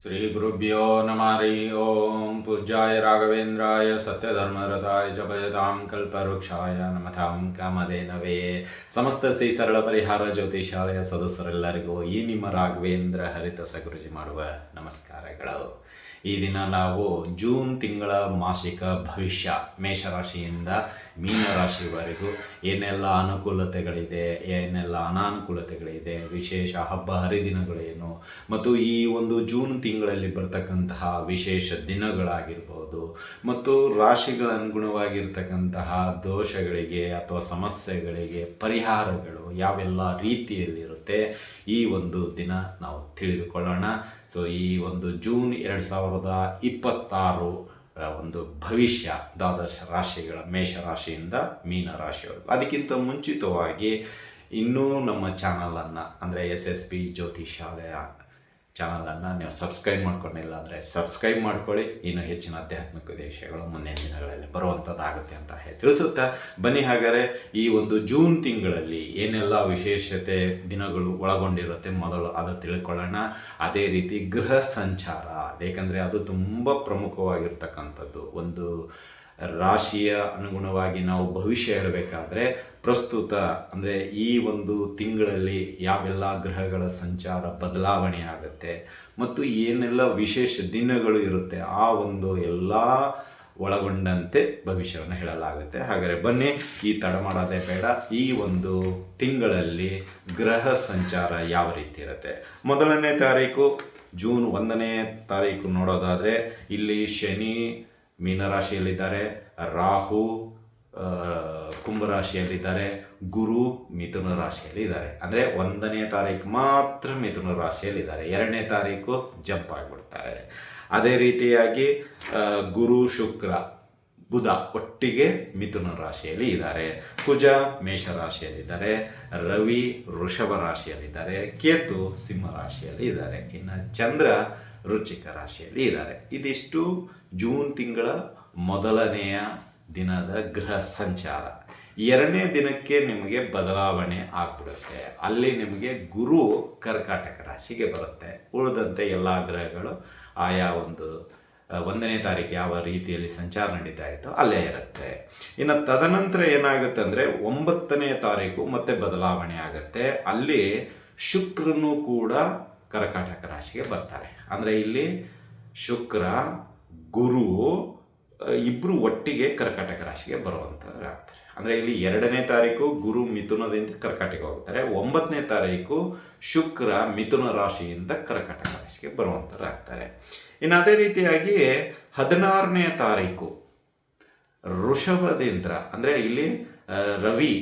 ಶ್ರೀ ಗುರುಭ್ಯೋ ನಮಃ ಹರಿ ಓಂ ಪೂಜ್ಯಾಯ ರಾಘವೇಂದ್ರಾಯ ಸತ್ಯಧರ್ಮರತಾಯ ಚ ಭಜತಾಂ ಕಲ್ಪವೃಕ್ಷಾಯ ನಮತಾಂ ಕಾಮಧೇನವೇ. ಸಮಸ್ತ ಶ್ರೀ ಸರಳ ಪರಿಹಾರ ಜ್ಯೋತಿಷಾಲಯ ಸದಸ್ಯರೆಲ್ಲರಿಗೂ ಈ ನಿಮ್ಮ ರಾಘವೇಂದ್ರ ಹರಿತ ಸಗುರುಜಿ ಮಾಡುವ ನಮಸ್ಕಾರಗಳು. ಈ ದಿನ ನಾವು ಜೂನ್ ತಿಂಗಳ ಮಾಸಿಕ ಭವಿಷ್ಯ ಮೇಷರಾಶಿಯಿಂದ ಮೀನರಾಶಿವರೆಗೂ ಏನೆಲ್ಲ ಅನುಕೂಲತೆಗಳಿದೆ, ಏನೆಲ್ಲ ಅನಾನುಕೂಲತೆಗಳಿದೆ, ವಿಶೇಷ ಹಬ್ಬ ಹರಿದಿನಗಳೇನು, ಮತ್ತು ಈ ಒಂದು ಜೂನ್ ತಿಂಗಳಲ್ಲಿ ಬರ್ತಕ್ಕಂತಹ ವಿಶೇಷ ದಿನಗಳಾಗಿರ್ಬೋದು, ಮತ್ತು ರಾಶಿಗಳನುಗುಣವಾಗಿರ್ತಕ್ಕಂತಹ ದೋಷಗಳಿಗೆ ಅಥವಾ ಸಮಸ್ಯೆಗಳಿಗೆ ಪರಿಹಾರಗಳು ಯಾವೆಲ್ಲ ರೀತಿಯಲ್ಲಿರುತ್ತೆ ಈ ಒಂದು ದಿನ ನಾವು ತಿಳಿದುಕೊಳ್ಳೋಣ. ಸೊ ಈ ಒಂದು ಜೂನ್ 2026 ಒಂದು ಭವಿಷ್ಯ ದ್ವಾದಶ ರಾಶಿಗಳ ಮೇಷರಾಶಿಯಿಂದ ಮೀನರಾಶಿಯವರೆಗೂ. ಅದಕ್ಕಿಂತ ಮುಂಚಿತವಾಗಿ ಇನ್ನೂ ನಮ್ಮ ಚಾನಲನ್ನು ಅಂದರೆ SSP ಜ್ಯೋತಿಷಾಲಯ ಚಾನಲನ್ನು ನೀವು ಸಬ್ಸ್ಕ್ರೈಬ್ ಮಾಡ್ಕೊಂಡಿಲ್ಲ ಅಂದರೆ ಸಬ್ಸ್ಕ್ರೈಬ್ ಮಾಡ್ಕೊಳ್ಳಿ. ಇನ್ನೂ ಹೆಚ್ಚಿನ ಆಧ್ಯಾತ್ಮಿಕ ವಿಷಯಗಳು ಮುಂದಿನ ದಿನಗಳಲ್ಲಿ ಬರುವಂಥದ್ದಾಗುತ್ತೆ ಅಂತ ತಿಳಿಸುತ್ತಾ ಬನ್ನಿ. ಹಾಗಾದರೆ ಈ ಒಂದು ಜೂನ್ ತಿಂಗಳಲ್ಲಿ ಏನೆಲ್ಲ ವಿಶೇಷತೆ ದಿನಗಳು ಒಳಗೊಂಡಿರುತ್ತೆ ಮೊದಲು ಅದು ತಿಳ್ಕೊಳ್ಳೋಣ. ಅದೇ ರೀತಿ ಗೃಹ ಸಂಚಾರ, ಏಕೆಂದರೆ ಅದು ತುಂಬ ಪ್ರಮುಖವಾಗಿರ್ತಕ್ಕಂಥದ್ದು. ಒಂದು ರಾಶಿಯ ಅನುಗುಣವಾಗಿ ನಾವು ಭವಿಷ್ಯ ಹೇಳಬೇಕಾದ್ರೆ ಪ್ರಸ್ತುತ ಅಂದರೆ ಈ ಒಂದು ತಿಂಗಳಲ್ಲಿ ಯಾವೆಲ್ಲ ಗ್ರಹಗಳ ಸಂಚಾರ ಬದಲಾವಣೆ ಆಗುತ್ತೆ ಮತ್ತು ಏನೆಲ್ಲ ವಿಶೇಷ ದಿನಗಳು ಇರುತ್ತೆ ಆ ಒಂದು ಎಲ್ಲ ಒಳಗೊಂಡಂತೆ ಭವಿಷ್ಯವನ್ನು ಹೇಳಲಾಗುತ್ತೆ. ಹಾಗಾದರೆ ಬನ್ನಿ, ಈ ತಡ ಮಾಡೋದೇ ಬೇಡ. ಈ ಒಂದು ತಿಂಗಳಲ್ಲಿ ಗ್ರಹ ಸಂಚಾರ ಯಾವ ರೀತಿ ಇರುತ್ತೆ. ಮೊದಲನೇ ತಾರೀಕು ಜೂನ್ 1ನೇ ತಾರೀಕು ನೋಡೋದಾದರೆ ಇಲ್ಲಿ ಶನಿ ಮೀನರಾಶಿಯಲ್ಲಿದ್ದಾರೆ, ರಾಹು ಕುಂಭರಾಶಿಯಲ್ಲಿದ್ದಾರೆ, ಗುರು ಮಿಥುನ ರಾಶಿಯಲ್ಲಿದ್ದಾರೆ. ಅಂದರೆ 1ನೇ ತಾರೀಕು ಮಾತ್ರ ಮಿಥುನ ರಾಶಿಯಲ್ಲಿದ್ದಾರೆ, 2ನೇ ತಾರೀಕು ಜಂಪ್ ಆಗಿಬಿಡ್ತಾರೆ. ಅದೇ ರೀತಿಯಾಗಿ ಗುರು ಶುಕ್ರ ಬುಧ ಒಟ್ಟಿಗೆ ಮಿಥುನ ರಾಶಿಯಲ್ಲಿ ಇದ್ದಾರೆ, ಕುಜ ಮೇಷರಾಶಿಯಲ್ಲಿದ್ದಾರೆ, ರವಿ ವೃಷಭ ರಾಶಿಯಲ್ಲಿದ್ದಾರೆ, ಕೇತು ಸಿಂಹ ರಾಶಿಯಲ್ಲಿ ಇದ್ದಾರೆ, ಇನ್ನು ಚಂದ್ರ ವೃಶ್ಚಿಕ ರಾಶಿಯಲ್ಲಿ ಇದ್ದಾರೆ. ಇದಿಷ್ಟು ಜೂನ್ ತಿಂಗಳ ಮೊದಲನೆಯ ದಿನದ ಗ್ರಹ ಸಂಚಾರ. 2ನೇ ದಿನಕ್ಕೆ ನಿಮಗೆ ಬದಲಾವಣೆ ಆಗ್ಬಿಡುತ್ತೆ. ಅಲ್ಲಿ ನಿಮಗೆ ಗುರು ಕರ್ಕಾಟಕ ರಾಶಿಗೆ ಬರುತ್ತೆ. ಉಳಿದಂತೆ ಎಲ್ಲ ಗ್ರಹಗಳು ಆಯಾ ಒಂದು 1ನೇ ತಾರೀಕು ಯಾವ ರೀತಿಯಲ್ಲಿ ಸಂಚಾರ ನಡೀತಾ ಇತ್ತೋ ಅಲ್ಲೇ ಇರುತ್ತೆ. ಇನ್ನು ತದನಂತರ ಏನಾಗುತ್ತೆ ಅಂದರೆ 9ನೇ ತಾರೀಕು ಮತ್ತೆ ಬದಲಾವಣೆ ಆಗುತ್ತೆ. ಅಲ್ಲಿ ಶುಕ್ರನು ಕೂಡ ಕರ್ಕಾಟಕ ರಾಶಿಗೆ ಬರ್ತಾರೆ. ಅಂದರೆ ಇಲ್ಲಿ ಶುಕ್ರ ಗುರು ಇಬ್ಬರು ಒಟ್ಟಿಗೆ ಕರ್ಕಾಟಕ ರಾಶಿಗೆ ಬರುವಂಥವ್ರು ಆಗ್ತಾರೆ. ಅಂದರೆ ಇಲ್ಲಿ 2ನೇ ತಾರೀಕು ಗುರು ಮಿಥುನದಿಂದ ಕರ್ಕಾಟಕ ಹೋಗ್ತಾರೆ, 9ನೇ ತಾರೀಕು ಶುಕ್ರ ಮಿಥುನ ರಾಶಿಯಿಂದ ಕರ್ಕಾಟಕ ರಾಶಿಗೆ ಬರುವಂಥವ್ರು ಆಗ್ತಾರೆ. ಇನ್ನು ಅದೇ ರೀತಿಯಾಗಿ 16ನೇ ತಾರೀಕು ವೃಷಭದಿಂದ ಅಂದರೆ ಇಲ್ಲಿ ರವಿ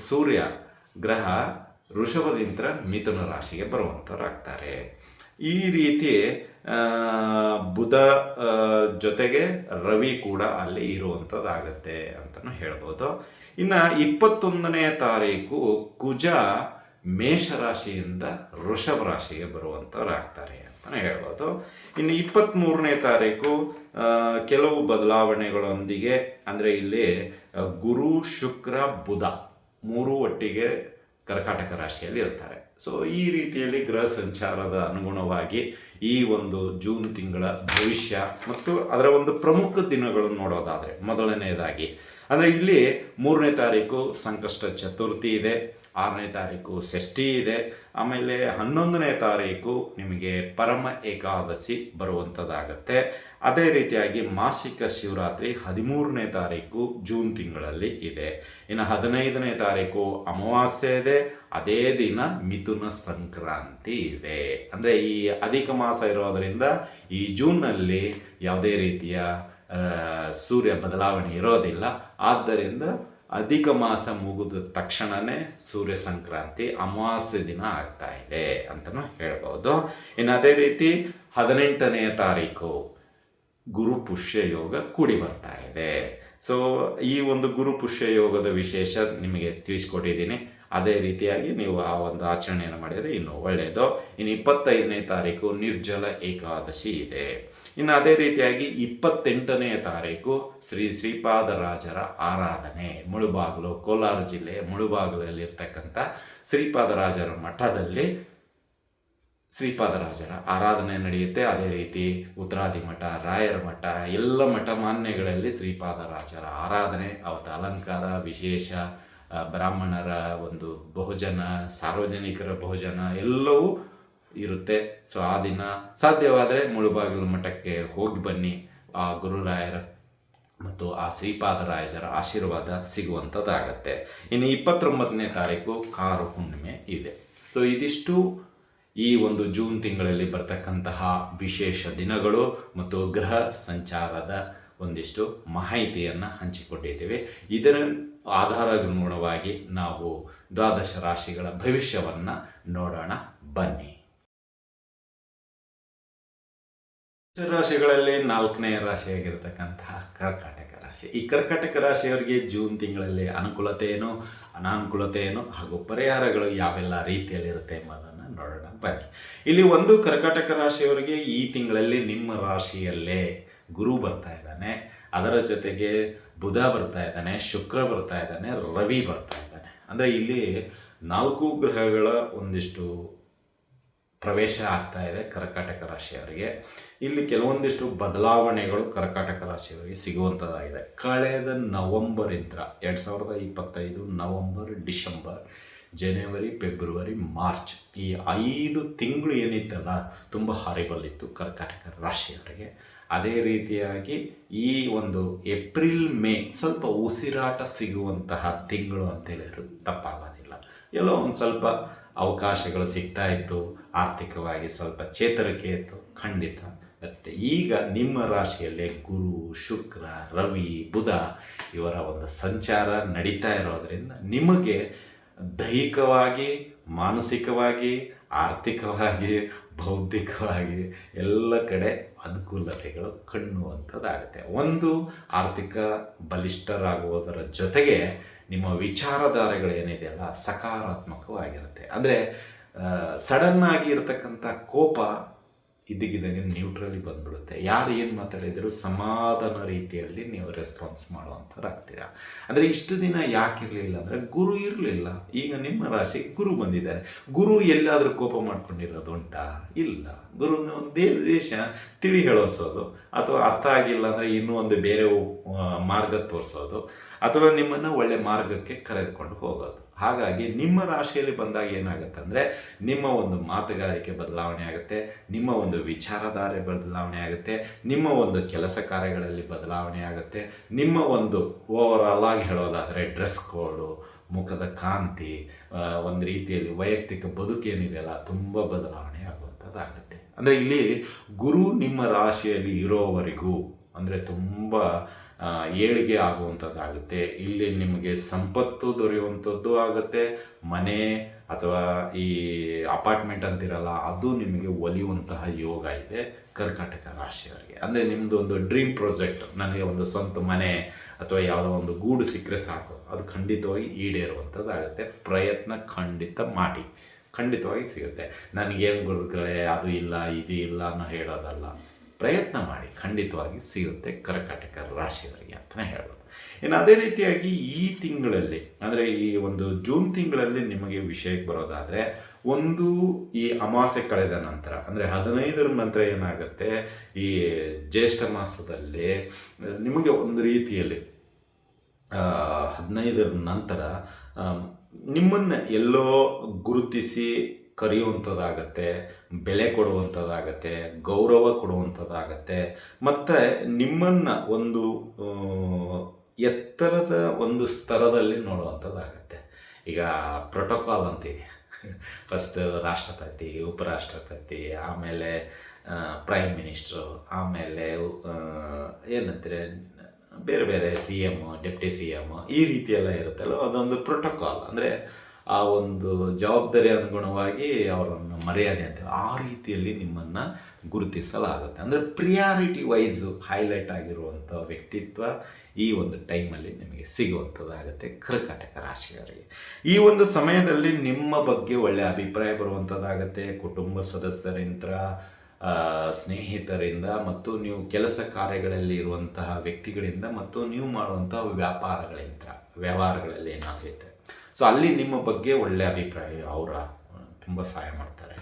ಸೂರ್ಯ ಗ್ರಹ ವೃಷಭದಿಂದ ಮಿಥುನ ರಾಶಿಗೆ ಬರುವಂಥವ್ರು ಆಗ್ತಾರೆ. ಈ ರೀತಿ ಬುಧ ಜೊತೆಗೆ ರವಿ ಕೂಡ ಅಲ್ಲಿ ಇರುವಂಥದ್ದಾಗತ್ತೆ ಅಂತಲೂ ಹೇಳ್ಬೋದು. ಇನ್ನು 21ನೇ ತಾರೀಕು ಕುಜ ಮೇಷರಾಶಿಯಿಂದ ವೃಷಭ ರಾಶಿಗೆ ಬರುವಂಥವ್ರು ಆಗ್ತಾರೆ ಅಂತಲೇ ಹೇಳ್ಬೋದು. ಇನ್ನು 23ನೇ ತಾರೀಕು ಕೆಲವು ಬದಲಾವಣೆಗಳೊಂದಿಗೆ ಅಂದರೆ ಇಲ್ಲಿ ಗುರು ಶುಕ್ರ ಬುಧ ಮೂರು ಒಟ್ಟಿಗೆ ಕರ್ಕಾಟಕ ರಾಶಿಯಲ್ಲಿ ಇರ್ತಾರೆ. ಸೊ ಈ ರೀತಿಯಲ್ಲಿ ಗ್ರಹ ಸಂಚಾರದ ಅನುಗುಣವಾಗಿ ಈ ಒಂದು ಜೂನ್ ತಿಂಗಳ ಭವಿಷ್ಯ ಮತ್ತು ಅದರ ಒಂದು ಪ್ರಮುಖ ದಿನಗಳನ್ನು ನೋಡೋದಾದರೆ ಮೊದಲನೆಯದಾಗಿ ಅಂದರೆ ಇಲ್ಲಿ 3ನೇ ತಾರೀಕು ಸಂಕಷ್ಟ ಚತುರ್ಥಿ ಇದೆ, 6ನೇ ತಾರೀಕು ಷಷ್ಠಿ ಇದೆ, ಆಮೇಲೆ 11ನೇ ತಾರೀಕು ನಿಮಗೆ ಪರಮ ಏಕಾದಶಿ ಬರುವಂಥದ್ದಾಗತ್ತೆ. ಅದೇ ರೀತಿಯಾಗಿ ಮಾಸಿಕ ಶಿವರಾತ್ರಿ 13ನೇ ತಾರೀಕು ಜೂನ್ ತಿಂಗಳಲ್ಲಿ ಇದೆ. ಇನ್ನು 15ನೇ ತಾರೀಕು ಅಮಾವಾಸ್ಯೆ ಇದೆ, ಅದೇ ದಿನ ಮಿಥುನ ಸಂಕ್ರಾಂತಿ ಇದೆ. ಅಂದರೆ ಈ ಅಧಿಕ ಮಾಸ ಇರೋದರಿಂದ ಈ ಜೂನ್ನಲ್ಲಿ ಯಾವುದೇ ರೀತಿಯ ಸೂರ್ಯ ಬದಲಾವಣೆ ಇರೋದಿಲ್ಲ. ಆದ್ದರಿಂದ ಅಧಿಕ ಮಾಸ ಮುಗಿದ ತಕ್ಷಣವೇ ಸೂರ್ಯ ಸಂಕ್ರಾಂತಿ ಅಮಾವಾಸ್ಯೆ ದಿನ ಆಗ್ತಾ ಇದೆ ಅಂತಲೂ ಹೇಳ್ಬೋದು. ಇನ್ನು ಅದೇ ರೀತಿ 18ನೇ ತಾರೀಕು ಗುರು ಪುಷ್ಯ ಯೋಗ ಕೂಡಿ ಬರ್ತಾ ಇದೆ. ಸೊ ಈ ಒಂದು ಗುರು ಪುಷ್ಯ ಯೋಗದ ವಿಶೇಷ ನಿಮಗೆ ತಿಳಿಸ್ಕೊಟ್ಟಿದ್ದೀನಿ. ಅದೇ ರೀತಿಯಾಗಿ ನೀವು ಆ ಒಂದು ಆಚರಣೆಯನ್ನು ಮಾಡಿದರೆ ಇನ್ನೂ ಒಳ್ಳೆಯದು. ಇನ್ನು 25ನೇ ತಾರೀಕು ನಿರ್ಜಲ ಏಕಾದಶಿ ಇದೆ. ಇನ್ನು ಅದೇ ರೀತಿಯಾಗಿ 28ನೇ ತಾರೀಕು ಶ್ರೀ ಶ್ರೀಪಾದರಾಜರ ಆರಾಧನೆ ಮುಳುಬಾಗಿಲು, ಕೋಲಾರ ಜಿಲ್ಲೆಯ ಮುಳುಬಾಗಿಲಲ್ಲಿರ್ತಕ್ಕಂಥ ಶ್ರೀಪಾದರಾಜರ ಮಠದಲ್ಲಿ ಶ್ರೀಪಾದರಾಜರ ಆರಾಧನೆ ನಡೆಯುತ್ತೆ. ಅದೇ ರೀತಿ ಉತ್ತರಾದಿ ಮಠ, ರಾಯರ ಮಠ ಎಲ್ಲ ಮಠ ಮಾನ್ಯಗಳಲ್ಲಿ ಶ್ರೀಪಾದರಾಜರ ಆರಾಧನೆ, ಅವತ್ತು ಅಲಂಕಾರ ವಿಶೇಷ, ಬ್ರಾಹ್ಮಣರ ಒಂದು ಬಹುಜನ, ಸಾರ್ವಜನಿಕರ ಬಹುಜನ ಎಲ್ಲವೂ ಇರುತ್ತೆ. ಸೊ ಆ ದಿನ ಸಾಧ್ಯವಾದರೆ ಮುಳುಬಾಗಿಲು ಮಠಕ್ಕೆ ಹೋಗಿ ಬನ್ನಿ. ಆ ಗುರುರಾಯರ ಮತ್ತು ಆ ಶ್ರೀಪಾದರಾಜರ ಆಶೀರ್ವಾದ ಸಿಗುವಂಥದ್ದಾಗತ್ತೆ. ಇನ್ನು 29ನೇ ತಾರೀಕು ಕಾರು ಹುಣ್ಣಿಮೆ ಇದೆ. ಸೊ ಇದಿಷ್ಟು ಈ ಒಂದು ಜೂನ್ ತಿಂಗಳಲ್ಲಿ ಬರ್ತಕ್ಕಂತಹ ವಿಶೇಷ ದಿನಗಳು ಮತ್ತು ಗ್ರಹ ಸಂಚಾರದ ಒಂದಿಷ್ಟು ಮಾಹಿತಿಯನ್ನು ಹಂಚಿಕೊಂಡಿದ್ದೇವೆ. ಇದರ ಆಧಾರಗನುಗುಣವಾಗಿ ನಾವು ದ್ವಾದಶ ರಾಶಿಗಳ ಭವಿಷ್ಯವನ್ನು ನೋಡೋಣ ಬನ್ನಿ. ರಾಶಿಗಳಲ್ಲಿ 4ನೇ ರಾಶಿಯಾಗಿರ್ತಕ್ಕಂತಹ ಕರ್ಕಾಟಕ ರಾಶಿ. ಈ ಕರ್ಕಾಟಕ ರಾಶಿಯವರಿಗೆ ಜೂನ್ ತಿಂಗಳಲ್ಲಿ ಅನುಕೂಲತೆ ಏನು, ಅನಾನುಕೂಲತೆ ಏನು ಹಾಗೂ ಪರಿಹಾರಗಳು ಯಾವೆಲ್ಲ ರೀತಿಯಲ್ಲಿರುತ್ತೆ ಎಂಬುದನ್ನು ನೋಡೋಣ ಬನ್ನಿ. ಇಲ್ಲಿ ಒಂದು ಕರ್ಕಾಟಕ ರಾಶಿಯವರಿಗೆ ಈ ತಿಂಗಳಲ್ಲಿ ನಿಮ್ಮ ರಾಶಿಯಲ್ಲೇ ಗುರು ಬರ್ತಾ ಇದ್ದಾನೆ, ಅದರ ಜೊತೆಗೆ ಬುಧ ಬರ್ತಾ ಇದ್ದಾನೆ, ಶುಕ್ರ ಬರ್ತಾ ಇದ್ದಾನೆ, ರವಿ ಬರ್ತಾ ಇದ್ದಾನೆ. ಅಂದರೆ ಇಲ್ಲಿ 4 ಗ್ರಹಗಳ ಒಂದಿಷ್ಟು ಪ್ರವೇಶ ಆಗ್ತಾ ಇದೆ ಕರ್ಕಾಟಕ ರಾಶಿಯವರಿಗೆ. ಇಲ್ಲಿ ಕೆಲವೊಂದಿಷ್ಟು ಬದಲಾವಣೆಗಳು ಕರ್ಕಾಟಕ ರಾಶಿಯವರಿಗೆ ಸಿಗುವಂಥದ್ದಾಗಿದೆ. ಕಳೆದ ನವಂಬರಿಂದ 2025 ನವಂಬರ್, ಡಿಸೆಂಬರ್, ಜನವರಿ, ಫೆಬ್ರವರಿ, ಮಾರ್ಚ್ ಈ 5 ತಿಂಗಳು ಏನಿತ್ತಲ್ಲ ತುಂಬ ಹಾರಿಬಲ್ ಇತ್ತು ಕರ್ಕಾಟಕ ರಾಶಿಯವರಿಗೆ. ಅದೇ ರೀತಿಯಾಗಿ ಈ ಒಂದು ಏಪ್ರಿಲ್, ಮೇ ಸ್ವಲ್ಪ ಉಸಿರಾಟ ಸಿಗುವಂತಹ ತಿಂಗಳು ಅಂತೇಳಿದ್ರು ತಪ್ಪಾಗೋದಿಲ್ಲ. ಎಲ್ಲೋ ಒಂದು ಸ್ವಲ್ಪ ಅವಕಾಶಗಳು ಸಿಗ್ತಾ ಇತ್ತು, ಆರ್ಥಿಕವಾಗಿ ಸ್ವಲ್ಪ ಚೇತರಿಕೆ ಇತ್ತು, ಖಂಡಿತ. ಬಟ್ ಈಗ ನಿಮ್ಮ ರಾಶಿಯಲ್ಲೇ ಗುರು, ಶುಕ್ರ, ರವಿ, ಬುಧ ಇವರ ಒಂದು ಸಂಚಾರ ನಡೀತಾ ಇರೋದರಿಂದ ನಿಮಗೆ ದೈಹಿಕವಾಗಿ, ಮಾನಸಿಕವಾಗಿ, ಆರ್ಥಿಕವಾಗಿ, ಬೌದ್ಧಿಕವಾಗಿ ಎಲ್ಲ ಕಡೆ ಅನುಕೂಲತೆಗಳು ಕಾಣುವಂಥದ್ದಾಗುತ್ತೆ. ಒಂದು ಆರ್ಥಿಕ ಬಲಿಷ್ಠರಾಗುವುದರ ಜೊತೆಗೆ ನಿಮ್ಮ ವಿಚಾರಧಾರೆಗಳು ಏನಿದೆಯಲ್ಲ ಸಕಾರಾತ್ಮಕವಾಗಿರುತ್ತೆ. ಅಂದರೆ ಸಡನ್ನಾಗಿ ಇರತಕ್ಕಂಥ ಕೋಪ ಇದ್ದಕ್ಕಿದ್ದಂಗೆ ನ್ಯೂಟ್ರಲಿ ಬಂದ್ಬಿಡುತ್ತೆ. ಯಾರು ಏನು ಮಾತಾಡಿದರೂ ಸಮಾಧಾನ ರೀತಿಯಲ್ಲಿ ನೀವು ರೆಸ್ಪಾನ್ಸ್ ಮಾಡುವಂಥವ್ರಾಗ್ತೀರಾ. ಅಂದರೆ ಇಷ್ಟು ದಿನ ಯಾಕಿರಲಿಲ್ಲ ಅಂದರೆ ಗುರು ಇರಲಿಲ್ಲ. ಈಗ ನಿಮ್ಮ ರಾಶಿಗೆ ಗುರು ಬಂದಿದ್ದಾರೆ. ಗುರು ಎಲ್ಲಾದರೂ ಕೋಪ ಮಾಡ್ಕೊಂಡಿರೋದು ಉಂಟಾ? ಇಲ್ಲ. ಗುರುನ ಒಂದು ದೇಶ ತಿಳಿ ಹೇಳೋಸೋದು, ಅಥವಾ ಅರ್ಥ ಆಗಿಲ್ಲ ಅಂದರೆ ಇನ್ನೂ ಒಂದು ಬೇರೆ ಮಾರ್ಗ ತೋರಿಸೋದು, ಅಥವಾ ನಿಮ್ಮನ್ನು ಒಳ್ಳೆ ಮಾರ್ಗಕ್ಕೆ ಕರೆದುಕೊಂಡು ಹೋಗೋದು. ಹಾಗಾಗಿ ನಿಮ್ಮ ರಾಶಿಯಲ್ಲಿ ಬಂದಾಗ ಏನಾಗುತ್ತೆ ಅಂದರೆ ನಿಮ್ಮ ಒಂದು ಮಾತುಗಾರಿಕೆ ಬದಲಾವಣೆ ಆಗುತ್ತೆ, ನಿಮ್ಮ ಒಂದು ವಿಚಾರಧಾರೆ ಬದಲಾವಣೆ ಆಗುತ್ತೆ, ನಿಮ್ಮ ಒಂದು ಕೆಲಸ ಕಾರ್ಯಗಳಲ್ಲಿ ಬದಲಾವಣೆ ಆಗುತ್ತೆ, ನಿಮ್ಮ ಒಂದು ಓವರಾಲ್ ಆಗಿ ಹೇಳೋದಾದರೆ ಡ್ರೆಸ್ ಕೋಡು, ಮುಖದ ಕಾಂತಿ, ಒಂದು ರೀತಿಯಲ್ಲಿ ವೈಯಕ್ತಿಕ ಬದುಕೇನಿದೆಯಲ್ಲ ತುಂಬ ಬದಲಾವಣೆ ಆಗುವಂಥದ್ದಾಗುತ್ತೆ. ಅಂದರೆ ಇಲ್ಲಿ ಗುರು ನಿಮ್ಮ ರಾಶಿಯಲ್ಲಿ ಇರೋವರೆಗೂ ಅಂದರೆ ತುಂಬ ಏಳಿಗೆ ಆಗುವಂಥದ್ದಾಗುತ್ತೆ. ಇಲ್ಲಿ ನಿಮಗೆ ಸಂಪತ್ತು ದೊರೆಯುವಂಥದ್ದು ಆಗುತ್ತೆ. ಮನೆ ಅಥವಾ ಈ ಅಪಾರ್ಟ್ಮೆಂಟ್ ಅಂತಿರಲ್ಲ, ಅದು ನಿಮಗೆ ಒಲಿಯುವಂತಹ ಯೋಗ ಇದೆ ಕರ್ಕಾಟಕ ರಾಶಿಯವರಿಗೆ. ಅಂದರೆ ನಿಮ್ಮದು ಒಂದು ಡ್ರೀಮ್ ಪ್ರಾಜೆಕ್ಟ್, ನನಗೆ ಒಂದು ಸ್ವಂತ ಮನೆ ಅಥವಾ ಯಾವುದೋ ಒಂದು ಗೂಡು ಸಿಕ್ಕರೆ ಸಾಕು, ಅದು ಖಂಡಿತವಾಗಿ ಈಡೇರುವಂಥದ್ದಾಗುತ್ತೆ. ಪ್ರಯತ್ನ ಖಂಡಿತ ಮಾಡಿ, ಖಂಡಿತವಾಗಿ ಸಿಗುತ್ತೆ. ನನಗೇನು ಗುರುಗಳೇ ಅದು ಇಲ್ಲ ಇದು ಇಲ್ಲ ಅನ್ನೋ ಹೇಳೋದಲ್ಲ, ಪ್ರಯತ್ನ ಮಾಡಿ, ಖಂಡಿತವಾಗಿ ಸಿಗುತ್ತೆ ಕರ್ಕಾಟಕ ರಾಶಿಯವರಿಗೆ ಅಂತಲೇ ಹೇಳ್ಬೋದು. ಇನ್ನು ಅದೇ ರೀತಿಯಾಗಿ ಈ ತಿಂಗಳಲ್ಲಿ ಅಂದರೆ ಈ ಒಂದು ಜೂನ್ ತಿಂಗಳಲ್ಲಿ ನಿಮಗೆ ವಿಷಯಕ್ಕೆ ಬರೋದಾದರೆ, ಒಂದು ಈ ಅಮಾವಾಸ್ಯೆ ಕಳೆದ ನಂತರ ಅಂದರೆ 15ರ ನಂತರ ಏನಾಗುತ್ತೆ, ಈ ಜ್ಯೇಷ್ಠ ಮಾಸದಲ್ಲಿ ನಿಮಗೆ ಒಂದು ರೀತಿಯಲ್ಲಿ 15ರ ನಂತರ ನಿಮ್ಮನ್ನು ಎಲ್ಲೋ ಗುರುತಿಸಿ ಕರೆಯುವಂಥದ್ದಾಗತ್ತೆ, ಬೆಲೆ ಕೊಡುವಂಥದ್ದಾಗತ್ತೆ, ಗೌರವ ಕೊಡುವಂಥದ್ದಾಗತ್ತೆ, ಮತ್ತು ನಿಮ್ಮನ್ನು ಒಂದು ಎತ್ತರದ ಒಂದು ಸ್ತರದಲ್ಲಿ ನೋಡುವಂಥದ್ದಾಗತ್ತೆ. ಈಗ ಪ್ರೋಟೋಕಾಲ್ ಅಂತೀವಿ, ಫಸ್ಟ್ ರಾಷ್ಟ್ರಪತಿ, ಉಪರಾಷ್ಟ್ರಪತಿ, ಆಮೇಲೆ ಪ್ರೈಮ್ ಮಿನಿಸ್ಟ್ರು, ಆಮೇಲೆ ಏನಂತಾರೆ ಬೇರೆ ಬೇರೆ CM, ಡೆಪ್ಟಿ CM ಈ ರೀತಿಯೆಲ್ಲ ಇರುತ್ತಲ್ಲ, ಅದೊಂದು ಪ್ರೋಟೋಕಾಲ್. ಅಂದರೆ ಆ ಒಂದು ಜವಾಬ್ದಾರಿ ಅನುಗುಣವಾಗಿ ಅವರನ್ನು ಮರ್ಯಾದೆ ಅಂತ ಆ ರೀತಿಯಲ್ಲಿ ನಿಮ್ಮನ್ನು ಗುರುತಿಸಲಾಗುತ್ತೆ. ಅಂದರೆ ಪ್ರಿಯಾರಿಟಿ ವೈಸು ಹೈಲೈಟ್ ಆಗಿರುವಂಥ ವ್ಯಕ್ತಿತ್ವ ಈ ಒಂದು ಟೈಮಲ್ಲಿ ನಿಮಗೆ ಸಿಗುವಂಥದ್ದಾಗುತ್ತೆ ಕರ್ಕಾಟಕ ರಾಶಿಯವರಿಗೆ. ಈ ಒಂದು ಸಮಯದಲ್ಲಿ ನಿಮ್ಮ ಬಗ್ಗೆ ಒಳ್ಳೆಯ ಅಭಿಪ್ರಾಯ ಬರುವಂಥದ್ದಾಗುತ್ತೆ, ಕುಟುಂಬ ಸದಸ್ಯರಿಂದ, ಸ್ನೇಹಿತರಿಂದ, ಮತ್ತು ನೀವು ಕೆಲಸ ಕಾರ್ಯಗಳಲ್ಲಿ ಇರುವಂತಹ ವ್ಯಕ್ತಿಗಳಿಂದ, ಮತ್ತು ನೀವು ಮಾಡುವಂಥ ವ್ಯವಹಾರಗಳಲ್ಲಿ ಏನಾಗುತ್ತೆ ಸೊ ಅಲ್ಲಿ ನಿಮ್ಮ ಬಗ್ಗೆ ಒಳ್ಳೆಯ ಅಭಿಪ್ರಾಯ, ಅವರ ತುಂಬ ಸಹಾಯ ಮಾಡ್ತಾರೆ,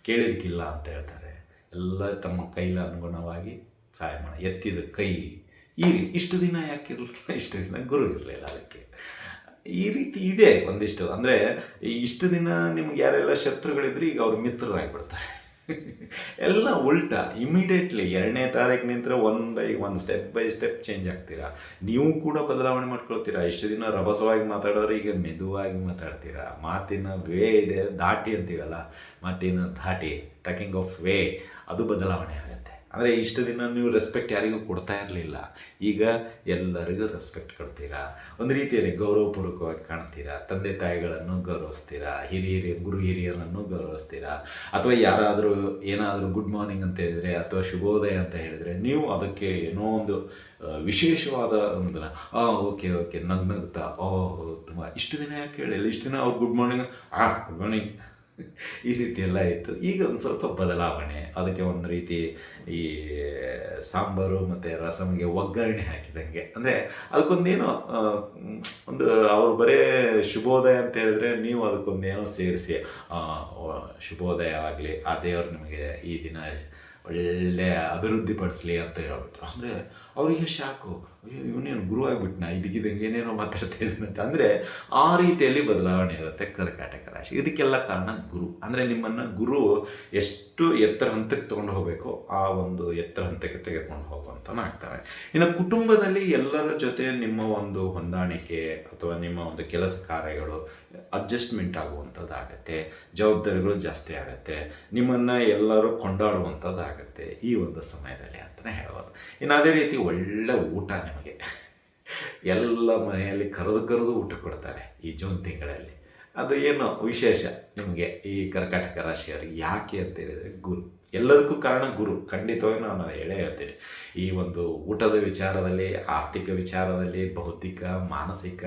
ಕೇಳಿದಕ್ಕಿಲ್ಲ ಅಂತ ಹೇಳ್ತಾರೆ. ಎಲ್ಲ ತಮ್ಮ ಕೈಲ ಅನುಗುಣವಾಗಿ ಸಹಾಯ ಮಾಡಿ ಎತ್ತಿದ ಕೈ ಇಷ್ಟು ದಿನ ಯಾಕಿರಲಿಲ್ಲ, ಇಷ್ಟು ದಿನ ಗುರು ಇರಲಿಲ್ಲ ಅದಕ್ಕೆ. ಈ ರೀತಿ ಇದೆ ಒಂದಿಷ್ಟು. ಅಂದರೆ ಇಷ್ಟು ದಿನ ನಿಮ್ಗೆ ಯಾರೆಲ್ಲ ಶತ್ರುಗಳಿದ್ರು ಈಗ ಅವ್ರು ಮಿತ್ರರಾಗಿಬಿಡ್ತಾರೆ. ಎಲ್ಲ ಉಲ್ಟಾ ಇಮಿಡಿಯೇಟ್ಲಿ 2ನೇ ತಾರೀಕು ನಿಂತರೆ 1 by 1 step by step change ಆಗ್ತೀರಾ. ನೀವು ಕೂಡ ಬದಲಾವಣೆ ಮಾಡ್ಕೊಳ್ತೀರಾ. ಇಷ್ಟು ದಿನ ರಭಸವಾಗಿ ಮಾತಾಡೋರು ಈಗ ಮೆದುವಾಗಿ ಮಾತಾಡ್ತೀರಾ. ಮಾತಿನ ವೇ ಇದೆ, ದಾಟಿ ಅಂತೀವಲ್ಲ, ಮಾತಿನ ಧಾಟಿ, ಟಾಕಿಂಗ್ ಆಫ್ ವೇ, ಅದು ಬದಲಾವಣೆ ಆಗುತ್ತೆ. ಅಂದರೆ ಇಷ್ಟು ದಿನ ನೀವು ರೆಸ್ಪೆಕ್ಟ್ ಯಾರಿಗೂ ಕೊಡ್ತಾ ಇರಲಿಲ್ಲ, ಈಗ ಎಲ್ಲರಿಗೂ ರೆಸ್ಪೆಕ್ಟ್ ಕೊಡ್ತೀರಾ. ಒಂದು ರೀತಿಯಲ್ಲಿ ಗೌರವಪೂರ್ವಕವಾಗಿ ಕಾಣ್ತೀರಾ. ತಂದೆ ತಾಯಿಗಳನ್ನು ಗೌರವಿಸ್ತೀರಾ, ಗುರು ಹಿರಿಯರನ್ನು ಗೌರವಿಸ್ತೀರಾ. ಅಥವಾ ಯಾರಾದರೂ ಏನಾದರೂ ಗುಡ್ ಮಾರ್ನಿಂಗ್ ಅಂತ ಹೇಳಿದರೆ ಅಥವಾ ಶುಭೋದಯ ಅಂತ ಹೇಳಿದರೆ ನೀವು ಅದಕ್ಕೆ ಏನೋ ಒಂದು ವಿಶೇಷವಾದ ಒಂದು ಓಕೆ ನಗ್ನಗ್ತಾ ತುಂಬ ಇಷ್ಟು ದಿನ ಯಾಕೆ ಹೇಳಿಲ್ಲ, ಇಷ್ಟು ದಿನ ಅವ್ರು ಗುಡ್ ಮಾರ್ನಿಂಗ್ ಗುಡ್ ಮಾರ್ನಿಂಗ್ ಈ ರೀತಿ ಎಲ್ಲ ಇತ್ತು. ಈಗ ಒಂದು ಸ್ವಲ್ಪ ಬದಲಾವಣೆ. ಅದಕ್ಕೆ ಒಂದು ರೀತಿ ಈ ಸಾಂಬಾರು ಮತ್ತು ರಸಮ್ಗೆ ಒಗ್ಗರಣೆ ಹಾಕಿದಂಗೆ. ಅಂದರೆ ಅದಕ್ಕೊಂದೇನೋ ಒಂದು ಅವರು ಬರೇ ಶುಭೋದಯ ಅಂತ ಹೇಳಿದ್ರೆ ನೀವು ಅದಕ್ಕೊಂದೇನೋ ಸೇರಿಸಿ ಶುಭೋದಯ ಆಗಲಿ, ಆ ದೇವರು ನಿಮಗೆ ಈ ದಿನ ಒಳ್ಳೆಯ ಅಭಿವೃದ್ಧಿ ಪಡಿಸ್ಲಿ ಅಂತ ಹೇಳ್ಬಿಟ್ರು. ಅಂದರೆ ಅವರಿಗೆ ಶಾಕು, ಅಯ್ಯೋ ಇವನೇನು ಗುರು ಆಗಿಬಿಟ್ನಾ, ಇದಕ್ಕಿದಂಗೆ ಏನೇನೋ ಮಾತಾಡ್ತಾ ಇದ್ದೀನಿ ಅಂತ. ಅಂದರೆ ಆ ರೀತಿಯಲ್ಲಿ ಬದಲಾವಣೆ ಇರುತ್ತೆ ಕರ್ಕಾಟಕ ರಾಶಿ. ಇದಕ್ಕೆಲ್ಲ ಕಾರಣ ಗುರು. ಅಂದರೆ ನಿಮ್ಮನ್ನು ಗುರು ಎಷ್ಟು ಎತ್ತರ ಹಂತಕ್ಕೆ ತೊಗೊಂಡು ಹೋಗಬೇಕು ಆ ಒಂದು ಎತ್ತರ ಹಂತಕ್ಕೆ ತೆಗೆದುಕೊಂಡು ಹೋಗುವಂತ ಆಗ್ತಾರೆ. ಇನ್ನು ಕುಟುಂಬದಲ್ಲಿ ಎಲ್ಲರ ಜೊತೆ ನಿಮ್ಮ ಒಂದು ಹೊಂದಾಣಿಕೆ ಅಥವಾ ನಿಮ್ಮ ಒಂದು ಕೆಲಸ ಕಾರ್ಯಗಳು ಅಡ್ಜಸ್ಟ್ಮೆಂಟ್ ಆಗುವಂಥದ್ದಾಗತ್ತೆ. ಜವಾಬ್ದಾರಿಗಳು ಜಾಸ್ತಿ ಆಗುತ್ತೆ. ನಿಮ್ಮನ್ನು ಎಲ್ಲರೂ ಕೊಂಡಾಡುವಂಥದ್ದಾಗತ್ತೆ ಈ ಒಂದು ಸಮಯದಲ್ಲಿ ಅಂತಲೇ ಹೇಳ್ಬೋದು. ಇನ್ನು ಅದೇ ರೀತಿ ಒಳ್ಳೆ ಊಟ ನಿಮಗೆ ಎಲ್ಲ ಮನೆಯಲ್ಲಿ ಕರೆದು ಊಟ ಕೊಡ್ತಾರೆ ಈ ಜೂನ್ ತಿಂಗಳಲ್ಲಿ. ಅದು ಏನೋ ವಿಶೇಷ ನಿಮಗೆ ಈ ಕರ್ಕಾಟಕ ರಾಶಿಯವರಿಗೆ. ಯಾಕೆ ಅಂತ ಹೇಳಿದರೆ ಗುರು. ಎಲ್ಲದಕ್ಕೂ ಕಾರಣ ಗುರು. ಖಂಡಿತವಾಗಿ ನಾನು ಹೇಳೇ ಹೇಳ್ತೀನಿ. ಈ ಒಂದು ಊಟದ ವಿಚಾರದಲ್ಲಿ, ಆರ್ಥಿಕ ವಿಚಾರದಲ್ಲಿ, ಬೌದ್ಧಿಕ, ಮಾನಸಿಕ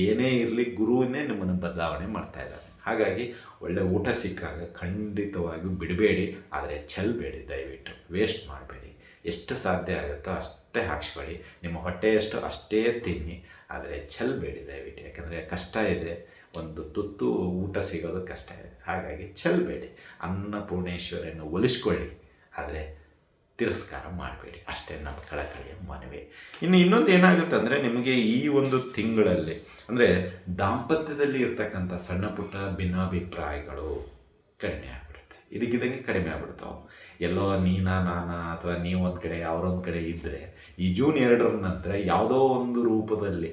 ಏನೇ ಇರಲಿ ಗುರುವನ್ನೇ ನಿಮ್ಮನ್ನು ಬದಲಾವಣೆ ಮಾಡ್ತಾ ಇದ್ದಾರೆ. ಹಾಗಾಗಿ ಒಳ್ಳೆ ಊಟ ಸಿಕ್ಕಾಗ ಖಂಡಿತವಾಗಿಯೂ ಬಿಡಬೇಡಿ, ಆದರೆ ಚೆಲ್ಲಬೇಡಿ. ದಯವಿಟ್ಟು ವೇಸ್ಟ್ ಮಾಡಬೇಡಿ. ಎಷ್ಟು ಸಾಧ್ಯ ಆಗುತ್ತೋ ಅಷ್ಟೇ ಹಾಕ್ಸ್ಕೊಳ್ಳಿ. ನಿಮ್ಮ ಹೊಟ್ಟೆಯಷ್ಟು ಅಷ್ಟೇ ತಿನ್ನಿ, ಆದರೆ ಚೆಲ್ಲಬೇಡಿ ದಯವಿಟ್ಟು. ಯಾಕಂದರೆ ಕಷ್ಟ ಇದೆ, ಒಂದು ತುತ್ತು ಊಟ ಸಿಗೋದು ಕಷ್ಟ ಇದೆ. ಹಾಗಾಗಿ ಚೆಲ್ಲಬೇಡಿ. ಅನ್ನಪೂರ್ಣೇಶ್ವರಿಯನ್ನು ಒಲಿಸ್ಕೊಳ್ಳಿ, ಆದರೆ ತಿರಸ್ಕಾರ ಮಾಡಬೇಡಿ. ಅಷ್ಟೇ ನಮ್ಮ ಕಳಕಳಿಯ ಮನವಿ. ಇನ್ನೊಂದು ಏನಾಗುತ್ತೆ ಅಂದರೆ ನಿಮಗೆ ಈ ಒಂದು ತಿಂಗಳಲ್ಲಿ ಅಂದರೆ ದಾಂಪತ್ಯದಲ್ಲಿ ಇರ್ತಕ್ಕಂಥ ಸಣ್ಣ ಪುಟ್ಟ ಭಿನ್ನಾಭಿಪ್ರಾಯಗಳು ಕಡಿಮೆ ಆಗ್ಬಿಡುತ್ತೆ. ಇದಕ್ಕಿದ್ದಂಗೆ ಕಡಿಮೆ ಆಗ್ಬಿಡ್ತಾವೆ. ಎಲ್ಲೋ ನೀನಾ ನಾನಾ ಅಥವಾ ನೀವೊಂದು ಕಡೆ ಅವರೊಂದು ಕಡೆ ಇದ್ದರೆ ಈ ಜೂನ್ 2ರ ನಂತರ ಯಾವುದೋ ಒಂದು ರೂಪದಲ್ಲಿ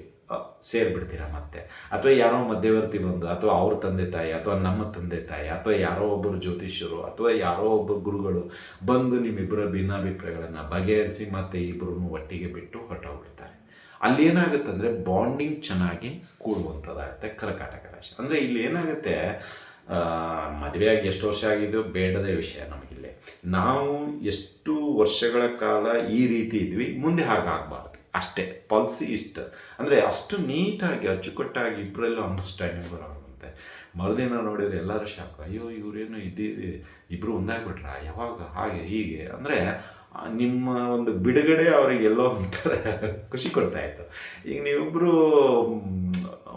ಸೇರಿಬಿಡ್ತೀರ ಮತ್ತೆ. ಅಥವಾ ಯಾರೋ ಮಧ್ಯವರ್ತಿ ಬಂದು ಅಥವಾ ಅವ್ರ ತಂದೆ ತಾಯಿ ಅಥವಾ ನಮ್ಮ ತಂದೆ ತಾಯಿ ಅಥವಾ ಯಾರೋ ಒಬ್ಬರು ಜ್ಯೋತಿಷ್ಯರು ಅಥವಾ ಯಾರೋ ಒಬ್ಬರು ಗುರುಗಳು ಬಂದು ನಿಮ್ಮಿಬ್ಬರ ಭಿನ್ನಾಭಿಪ್ರಾಯಗಳನ್ನು ಬಗೆಹರಿಸಿ ಮತ್ತೆ ಇಬ್ಬರನ್ನು ಒಟ್ಟಿಗೆ ಬಿಟ್ಟು ಹೊರಟೋಗ್ಬಿಡ್ತಾರೆ. ಅಲ್ಲಿ ಏನಾಗುತ್ತೆ ಅಂದರೆ ಬಾಂಡಿಂಗ್ ಚೆನ್ನಾಗಿ ಕೂಡುವಂಥದ್ದಾಗುತ್ತೆ ಕರ್ಕಾಟಕ ರಾಶಿ. ಅಂದರೆ ಇಲ್ಲಿ ಏನಾಗುತ್ತೆ, ಮದುವೆಯಾಗಿ ಎಷ್ಟು ವರ್ಷ ಆಗಿದೆಯೋ ಬೇಡದ ವಿಷಯ ನಮಗಿಲ್ಲಿ. ನಾವು ಎಷ್ಟು ವರ್ಷಗಳ ಕಾಲ ಈ ರೀತಿ ಇದ್ವಿ, ಮುಂದೆ ಹಾಗಾಗಬಾರ್ದು ಅಷ್ಟೇ. ಪಾಲಿಸಿ ಇಷ್ಟ. ಅಂದರೆ ಅಷ್ಟು ನೀಟಾಗಿ ಅಚ್ಚುಕಟ್ಟಾಗಿ ಇಬ್ಬರಲ್ಲೂ ಅಂಡರ್ಸ್ಟ್ಯಾಂಡಿಂಗ್ ಬರೋಂತೆ. ಮರುದಿನ ನೋಡಿದರೆ ಎಲ್ಲರೂ ಶಾಕು, ಅಯ್ಯೋ ಇವರೇನು ಇಬ್ಬರು ಒಂದಾಗ್ಬಿಟ್ರ, ಯಾವಾಗ ಹಾಗೆ ಹೀಗೆ. ಅಂದರೆ ನಿಮ್ಮ ಒಂದು ಬಿಡುಗಡೆ ಅವ್ರಿಗೆ ಎಲ್ಲೋ ಒಂಥರ ಖುಷಿ ಕೊಡ್ತಾಯಿತ್ತು. ಈಗ ನೀವಿಬ್ಬರು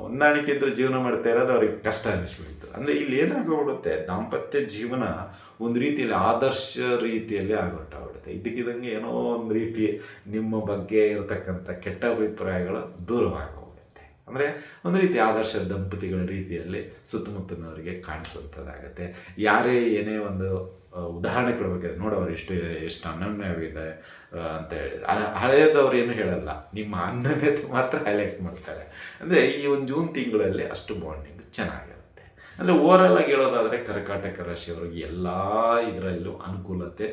ಹೊಂದಾಣಿಕೆಯಿಂದ ಜೀವನ ಮಾಡ್ತಾ ಇರೋದು ಅವ್ರಿಗೆ ಕಷ್ಟ ಅನ್ನಿಸ್ಬಿಡ್ತು. ಅಂದರೆ ಇಲ್ಲಿ ಏನಾಗೋಗ್ಬಿಡುತ್ತೆ, ದಾಂಪತ್ಯ ಜೀವನ ಒಂದು ರೀತಿಯಲ್ಲಿ ಆದರ್ಶ ರೀತಿಯಲ್ಲಿ ಆಗೋಗ್ಬಿಡುತ್ತೆ. ಇದಕ್ಕಿದಂಗೆ ಏನೋ ಒಂದು ರೀತಿ ನಿಮ್ಮ ಬಗ್ಗೆ ಇರತಕ್ಕಂಥ ಕೆಟ್ಟ ಅಭಿಪ್ರಾಯಗಳು ದೂರವಾಗೋಗುತ್ತೆ. ಅಂದರೆ ಒಂದು ರೀತಿ ಆದರ್ಶ ದಂಪತಿಗಳ ರೀತಿಯಲ್ಲಿ ಸುತ್ತಮುತ್ತಲಿನವರಿಗೆ ಕಾಣಿಸುವಂಥದ್ದಾಗತ್ತೆ. ಯಾರೇ ಏನೇ ಒಂದು ಉದಾಹರಣೆ ಕೊಡಬೇಕಾದ್ರೆ ನೋಡೋರು ಎಷ್ಟು ಅನ್ಯೋನ್ಯವಾಗಿದ್ದಾರೆ ಅಂತ ಹೇಳಿದ್ರೆ ಹಳೆಯದವ್ರು ಏನು ಹೇಳಲ್ಲ, ನಿಮ್ಮ ಅನ್ಯೋನ್ಯತೆ ಮಾತ್ರ ಹೈಲೈಟ್ ಮಾಡ್ತಾರೆ. ಅಂದರೆ ಈ ಒಂದು ಜೂನ್ ತಿಂಗಳಲ್ಲಿ ಅಷ್ಟು ಬಾಂಡಿಂಗ್ ಚೆನ್ನಾಗಿರುತ್ತೆ. ಅಂದರೆ ಓವರಾಲ್ ಆಗಿ ಹೇಳೋದಾದರೆ ಕರ್ಕಾಟಕ ರಾಶಿಯವರಿಗೆ ಎಲ್ಲ ಇದರಲ್ಲೂ ಅನುಕೂಲತೆ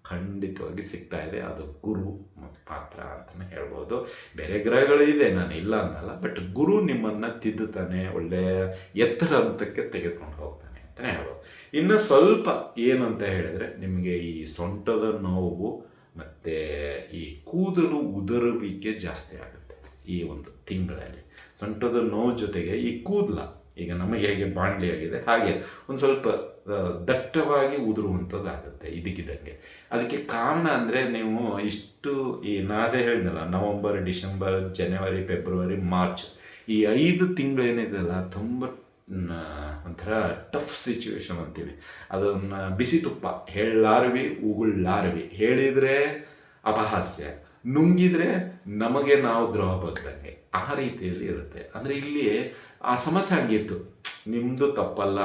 ಖಂಡಿತವಾಗಿ ಸಿಗ್ತಾ ಇದೆ. ಅದು ಗುರು ಮತ್ತು ಪಾತ್ರ ಅಂತಲೇ ಹೇಳ್ಬೋದು. ಬೇರೆ ಗ್ರಹಗಳು ಇದೆ, ನಾನು ಇಲ್ಲ ಅನ್ನಲ್ಲ, ಬಟ್ ಗುರು ನಿಮ್ಮನ್ನು ತಿದ್ದುತ್ತಾನೆ, ಒಳ್ಳೆಯ ಎತ್ತರ ಹಂತಕ್ಕೆ ತೆಗೆದುಕೊಂಡು ಹೋಗ್ತಾನೆ ಅಂತಲೇ ಹೇಳ್ಬೋದು. ಇನ್ನು ಸ್ವಲ್ಪ ಏನು ಅಂತ ಹೇಳಿದರೆ ನಿಮಗೆ ಈ ಸೊಂಟದ ನೋವು ಮತ್ತು ಈ ಕೂದಲು ಉದುರುವಿಕೆ ಜಾಸ್ತಿ ಆಗುತ್ತೆ ಈ ಒಂದು ತಿಂಗಳಲ್ಲಿ. ಸೊಂಟದ ನೋವು ಜೊತೆಗೆ ಈ ಕೂದಲ ಈಗ ನಮಗೆ ಹೇಗೆ ಬಾಣಲಿ ಆಗಿದೆ ಹಾಗೆ ಒಂದು ಸ್ವಲ್ಪ ದಟ್ಟವಾಗಿ ಉದುರುವಂಥದ್ದಾಗುತ್ತೆ ಇದಕ್ಕಿದ್ದಂಗೆ. ಅದಕ್ಕೆ ಕಾರಣ ಅಂದರೆ ನೀವು ಇಷ್ಟು ಈ ನಾದೇ ಹೇಳಿದ್ನಲ್ಲ, ನವಂಬರ್, ಡಿಸೆಂಬರ್, ಜನವರಿ, ಫೆಬ್ರವರಿ, ಮಾರ್ಚ್ ಈ 5 ತಿಂಗಳೇನಿದೆಯಲ್ಲ ತುಂಬ ಒಂಥರ ಟಫ್ ಸಿಚುವೇಶನ್ ಅಂತೀವಿ, ಅದನ್ನು ಬಿಸಿ ತುಪ್ಪ ಹೇಳಲಾರ್ವಿ ಉಗುಳಾರ್ವಿ, ಹೇಳಿದರೆ ಅಪಹಾಸ್ಯ, ನುಂಗಿದ್ರೆ ನಮಗೆ ನಾವು ದ್ರೋಹ ಬಗ್ದಂಗೆ, ಆ ರೀತಿಯಲ್ಲಿ ಇರುತ್ತೆ. ಅಂದರೆ ಇಲ್ಲಿ ಆ ಸಮಸ್ಯೆ ಹಂಗಿತ್ತು, ನಿಮ್ಮದು ತಪ್ಪಲ್ಲ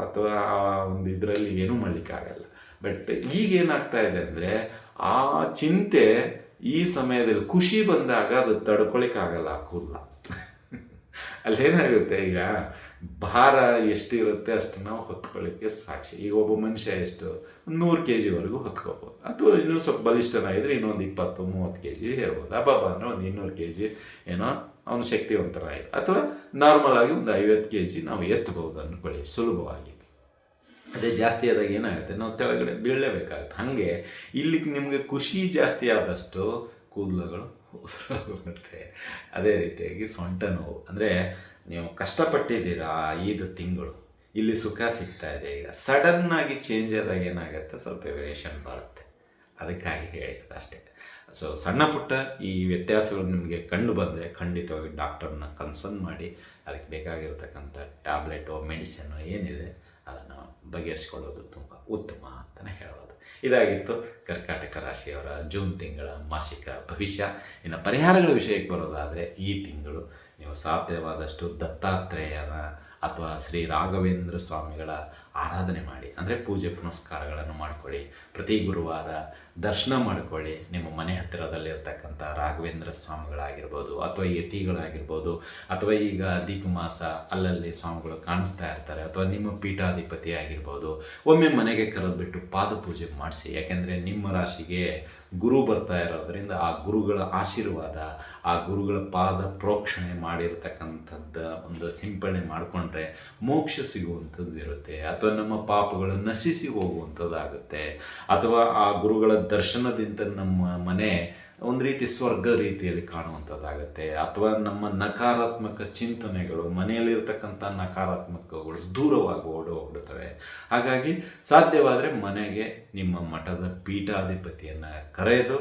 ಅಥವಾ ಆ ಒಂದು ಇದರಲ್ಲಿ ಏನೂ ಮಾಡಲಿಕ್ಕಾಗಲ್ಲ. ಬಟ್ ಈಗ ಏನಾಗ್ತಾ ಇದೆ ಅಂದರೆ ಆ ಚಿಂತೆ ಈ ಸಮಯದಲ್ಲಿ ಖುಷಿ ಬಂದಾಗ ಅದು ತಡ್ಕೊಳಿಕ್ಕಾಗಲ್ಲ ಆ ಕೂದಲ. ಅಲ್ಲೇನಾಗುತ್ತೆ, ಈಗ ಭಾರ ಎಷ್ಟಿರುತ್ತೆ ಅಷ್ಟು ನಾವು ಹೊತ್ಕೊಳ್ಳಿಕ್ಕೆ ಸಾಕ್ಷಿ. ಈಗ ಒಬ್ಬ ಮನುಷ್ಯ ಎಷ್ಟು 100 kg ಹೊತ್ಕೋಬೋದು, ಅಥವಾ ಇನ್ನೂ ಸ್ವಲ್ಪ ಬಲಿಷ್ಠನಾಗಿದ್ರೆ ಇನ್ನೊಂದು 20-30 kg ಇರ್ಬೋದು. ಹಬ್ಬ ಅಂದರೆ ಒಂದು 200 kg ಏನೋ ಅವನು ಶಕ್ತಿವಂತನಾಗಿ, ಅಥವಾ ನಾರ್ಮಲ್ ಆಗಿ ಒಂದು 50 kg ನಾವು ಎತ್ತಬಹುದು ಅಂದ್ಕೊಳ್ಳಿ ಸುಲಭವಾಗಿ. ಅದೇ ಜಾಸ್ತಿ ಆದಾಗ ಏನಾಗುತ್ತೆ, ನಾವು ಕೆಳಗಡೆ ಬೀಳಲೇಬೇಕಾಗುತ್ತೆ. ಹಾಗೆ ಇಲ್ಲಿಗೆ ನಿಮಗೆ ಖುಷಿ ಜಾಸ್ತಿ ಆದಷ್ಟು ಕೂದಲುಗಳು ಉದುರೋಗುತ್ತೆ. ಅದೇ ರೀತಿಯಾಗಿ ಸೊಂಟ ನೋವು, ಅಂದರೆ ನೀವು ಕಷ್ಟಪಟ್ಟಿದ್ದೀರಾ 5 ತಿಂಗಳು, ಇಲ್ಲಿ ಸುಖ ಸಿಗ್ತಾ ಇದೆ, ಈಗ ಸಡನ್ನಾಗಿ ಚೇಂಜ್ ಆದಾಗ ಏನಾಗುತ್ತೆ, ಸ್ವಲ್ಪ ವೇರಿಯೇಷನ್ ಬರುತ್ತೆ. ಅದಕ್ಕಾಗಿ ಹೇಳಿರೋದು ಅಷ್ಟೇ. ಸೊ ಸಣ್ಣ ಪುಟ್ಟ ಈ ವ್ಯತ್ಯಾಸಗಳು ನಿಮಗೆ ಕಂಡು ಬಂದರೆ ಖಂಡಿತವಾಗಿ ಡಾಕ್ಟರ್ನ ಕನ್ಸಲ್ಟ್ ಮಾಡಿ ಅದಕ್ಕೆ ಬೇಕಾಗಿರತಕ್ಕಂಥ ಟ್ಯಾಬ್ಲೆಟು ಮೆಡಿಸಿನ್ನು ಏನಿದೆ ಅದನ್ನು ಬಗೆಹರಿಸ್ಕೊಳ್ಳೋದು ತುಂಬ ಉತ್ತಮ ಅಂತಲೇ ಹೇಳ್ಬೋದು. ಇದಾಗಿತ್ತು ಕರ್ಕಾಟಕ ರಾಶಿಯವರ ಜೂನ್ ತಿಂಗಳ ಮಾಸಿಕ ಭವಿಷ್ಯ. ಇನ್ನು ಪರಿಹಾರಗಳ ವಿಷಯಕ್ಕೆ ಬರೋದಾದರೆ ಈ ತಿಂಗಳು ನೀವು ಸಾಧ್ಯವಾದಷ್ಟು ದತ್ತಾತ್ರೇಯನ ಅಥವಾ ಶ್ರೀ ರಾಘವೇಂದ್ರ ಸ್ವಾಮಿಗಳ ಆರಾಧನೆ ಮಾಡಿ, ಅಂದರೆ ಪೂಜೆ ಪುನಸ್ಕಾರಗಳನ್ನು ಮಾಡಿಕೊಳ್ಳಿ. ಪ್ರತಿ ಗುರುವಾರ ದರ್ಶನ ಮಾಡಿಕೊಳ್ಳಿ. ನಿಮ್ಮ ಮನೆ ಹತ್ತಿರದಲ್ಲಿರ್ತಕ್ಕಂಥ ರಾಘವೇಂದ್ರ ಸ್ವಾಮಿಗಳಾಗಿರ್ಬೋದು ಅಥವಾ ಯತಿಗಳಾಗಿರ್ಬೋದು, ಅಥವಾ ಈಗ ಅಧಿಕ ಮಾಸ ಅಲ್ಲಲ್ಲಿ ಸ್ವಾಮಿಗಳು ಕಾಣಿಸ್ತಾ ಇರ್ತಾರೆ, ಅಥವಾ ನಿಮ್ಮ ಪೀಠಾಧಿಪತಿ ಆಗಿರ್ಬೋದು, ಒಮ್ಮೆ ಮನೆಗೆ ಕರೆದುಬಿಟ್ಟು ಪಾದಪೂಜೆ ಮಾಡಿಸಿ. ಯಾಕೆಂದರೆ ನಿಮ್ಮ ರಾಶಿಗೆ ಗುರು ಬರ್ತಾ ಇರೋದರಿಂದ ಆ ಗುರುಗಳ ಆಶೀರ್ವಾದ, ಆ ಗುರುಗಳ ಪಾದ ಪ್ರೋಕ್ಷಣೆ ಮಾಡಿರ್ತಕ್ಕಂಥದ್ದು ಒಂದು ಸಿಂಪಡಣೆ ಮಾಡಿಕೊಂಡ್ರೆ ಮೋಕ್ಷ ಸಿಗುವಂಥದ್ದು ಇರುತ್ತೆ, ಅಥವಾ ನಮ್ಮ ಪಾಪಗಳು ನಶಿಸಿ ಹೋಗುವಂಥದ್ದಾಗುತ್ತೆ, ಅಥವಾ ಆ ಗುರುಗಳ ದರ್ಶನದಿಂದ ನಮ್ಮ ಮನೆ ಒಂದು ರೀತಿ ಸ್ವರ್ಗ ರೀತಿಯಲ್ಲಿ ಕಾಣುವಂಥದ್ದಾಗುತ್ತೆ, ಅಥವಾ ನಮ್ಮ ನಕಾರಾತ್ಮಕ ಚಿಂತನೆಗಳು, ಮನೆಯಲ್ಲಿರ್ತಕ್ಕಂಥ ನಕಾರಾತ್ಮಕಗಳು ದೂರವಾಗಿ ಹೋಗ್ಬಿಡ್ತವೆ. ಹಾಗಾಗಿ ಸಾಧ್ಯವಾದರೆ ಮನೆಗೆ ನಿಮ್ಮ ಮಠದ ಪೀಠಾಧಿಪತಿಯನ್ನು ಕರೆದು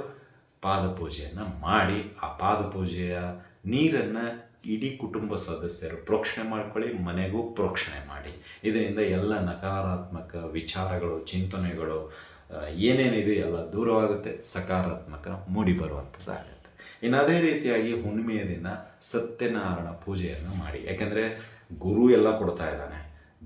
ಪಾದಪೂಜೆಯನ್ನು ಮಾಡಿ, ಆ ಪಾದಪೂಜೆಯ ನೀರನ್ನು ಇಡೀ ಕುಟುಂಬ ಸದಸ್ಯರು ಪ್ರೋಕ್ಷಣೆ ಮಾಡ್ಕೊಳ್ಳಿ, ಮನೆಗೂ ಪ್ರೋಕ್ಷಣೆ ಮಾಡಿ. ಇದರಿಂದ ಎಲ್ಲ ನಕಾರಾತ್ಮಕ ವಿಚಾರಗಳು, ಚಿಂತನೆಗಳು ಏನೇನಿದೆ ಎಲ್ಲ ದೂರವಾಗುತ್ತೆ, ಸಕಾರಾತ್ಮಕ ಮೂಡಿ ಬರುವಂಥದ್ದಾಗುತ್ತೆ. ಇನ್ನು ಅದೇ ರೀತಿಯಾಗಿ ಹುಣ್ಣಿಮೆಯ ದಿನ ಸತ್ಯನಾರಾಯಣ ಪೂಜೆಯನ್ನು ಮಾಡಿ. ಯಾಕೆಂದರೆ ಗುರು ಎಲ್ಲ ಕೊಡ್ತಾ ಇದ್ದಾನೆ,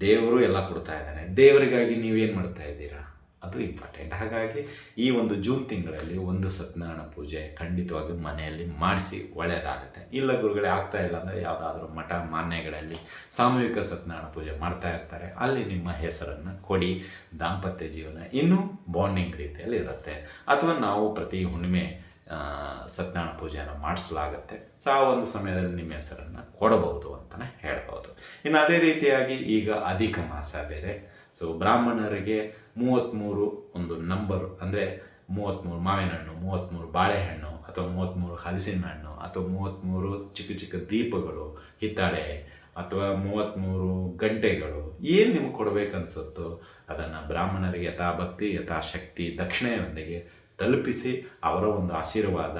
ದೇವರು ಎಲ್ಲ ಕೊಡ್ತಾ ಇದ್ದಾನೆ, ದೇವರಿಗಾಗಿ ನೀವೇನು ಮಾಡ್ತಾ ಇದ್ದೀರಾ ಅದು ಇಂಪಾರ್ಟೆಂಟ್. ಹಾಗಾಗಿ ಈ ಒಂದು ಜೂನ್ ತಿಂಗಳಲ್ಲಿ ಒಂದು ಸತ್ಯನಾರಾಯಣ ಪೂಜೆ ಖಂಡಿತವಾಗಿ ಮನೆಯಲ್ಲಿ ಮಾಡಿಸಿ, ಒಳ್ಳೆಯದಾಗುತ್ತೆ. ಇಲ್ಲ ಗುರುಗಳೇ ಆಗ್ತಾ ಇಲ್ಲ ಅಂದರೆ ಯಾವುದಾದ್ರೂ ಮಠ ಮಾನ್ಯಗಳಲ್ಲಿ ಸಾಮೂಹಿಕ ಸತ್ಯನಾರಾಯಣ ಪೂಜೆ ಮಾಡ್ತಾ ಇರ್ತಾರೆ, ಅಲ್ಲಿ ನಿಮ್ಮ ಹೆಸರನ್ನು ಕೊಡಿ. ದಾಂಪತ್ಯ ಜೀವನ ಇನ್ನೂ ಬಾಂಡಿಂಗ್ ರೀತಿಯಲ್ಲಿ ಇರುತ್ತೆ. ಅಥವಾ ನಾವು ಪ್ರತಿ ಹುಣ್ಣಿಮೆ ಸತ್ಯನಾರಾಯಣ ಪೂಜೆಯನ್ನು ಮಾಡಿಸಲಾಗುತ್ತೆ. ಸೊ ಆ ಒಂದು ಸಮಯದಲ್ಲಿ ನಿಮ್ಮ ಹೆಸರನ್ನು ಕೊಡಬಹುದು ಅಂತಲೇ ಹೇಳ್ಬೋದು. ಇನ್ನು ಅದೇ ರೀತಿಯಾಗಿ ಈಗ ಅಧಿಕ ಮಾಸ ಬೇರೆ. ಸೊ ಬ್ರಾಹ್ಮಣರಿಗೆ 33 ಒಂದು ನಂಬರು, ಅಂದರೆ 33 ಮಾವಿನ ಹಣ್ಣು, 33 ಬಾಳೆಹಣ್ಣು, ಅಥವಾ 33 ಹಲಸಿನ ಹಣ್ಣು, ಅಥವಾ 33 ಚಿಕ್ಕ ಚಿಕ್ಕ ದೀಪಗಳು, ಹಿತ್ತಾಳೆ, ಅಥವಾ 33 ಗಂಟೆಗಳು, ಏನು ನಿಮ್ಗೆ ಕೊಡಬೇಕನ್ಸುತ್ತೋ ಅದನ್ನು ಬ್ರಾಹ್ಮಣರಿಗೆ ಯಥಾಭಕ್ತಿ ಯಥಾಶಕ್ತಿ ದಕ್ಷಿಣೆಯೊಂದಿಗೆ ತಲುಪಿಸಿ, ಅವರ ಒಂದು ಆಶೀರ್ವಾದ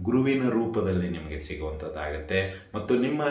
ಗುರುವಿನ ರೂಪದಲ್ಲಿ ನಿಮಗೆ ಸಿಗುವಂಥದ್ದಾಗುತ್ತೆ. ಮತ್ತು ನಿಮ್ಮ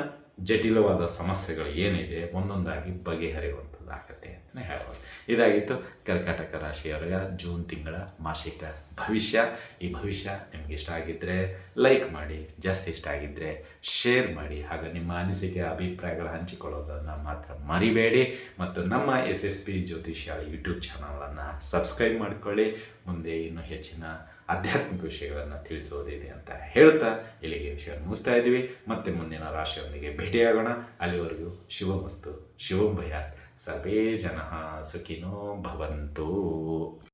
ಜಟಿಲವಾದ ಸಮಸ್ಯೆಗಳು ಏನಿದೆ ಒಂದೊಂದಾಗಿ ಬಗೆಹರಿಯುವಂಥದ್ದಾಗತ್ತೆ ಅಂತಲೇ ಹೇಳ್ಬೋದು. ಇದಾಗಿತ್ತು ಕರ್ಕಾಟಕ ರಾಶಿಯವರ ಜೂನ್ ತಿಂಗಳ ಮಾಸಿಕ ಭವಿಷ್ಯ. ಈ ಭವಿಷ್ಯ ನಿಮ್ಗೆ ಇಷ್ಟ ಆಗಿದ್ದರೆ ಲೈಕ್ ಮಾಡಿ, ಜಾಸ್ತಿ ಇಷ್ಟ ಆಗಿದ್ದರೆ ಶೇರ್ ಮಾಡಿ. ಹಾಗೆ ನಿಮ್ಮ ಅನಿಸಿಕೆ ಅಭಿಪ್ರಾಯಗಳ ಹಂಚಿಕೊಳ್ಳೋದನ್ನು ಮಾತ್ರ ಮರಿಬೇಡಿ. ಮತ್ತು ನಮ್ಮ SSP ಜ್ಯೋತಿಷ್ಯಾಳಿ ಯೂಟ್ಯೂಬ್ ಚಾನಲನ್ನು ಸಬ್ಸ್ಕ್ರೈಬ್ ಮಾಡಿಕೊಳ್ಳಿ. ಮುಂದೆ ಇನ್ನೂ ಹೆಚ್ಚಿನ ಆಧ್ಯಾತ್ಮಿಕ ವಿಷಯಗಳನ್ನು ತಿಳಿಸೋದಿದೆ ಅಂತ ಹೇಳ್ತಾ ಇಲ್ಲಿಗೆ ವಿಷಯವನ್ನು ಮುಗಿಸ್ತಾ ಇದ್ದೀವಿ. ಮತ್ತೆ ಮುಂದಿನ ರಾಶಿಯೊಂದಿಗೆ ಭೇಟಿಯಾಗೋಣ. ಅಲ್ಲಿವರೆಗೂ ಶಿವಮಸ್ತು ಶಿವಂ ಭಯಾತ್. ಸರ್ವೇ ಜನಃ ಸುಖಿನೋ ಭವಂತು.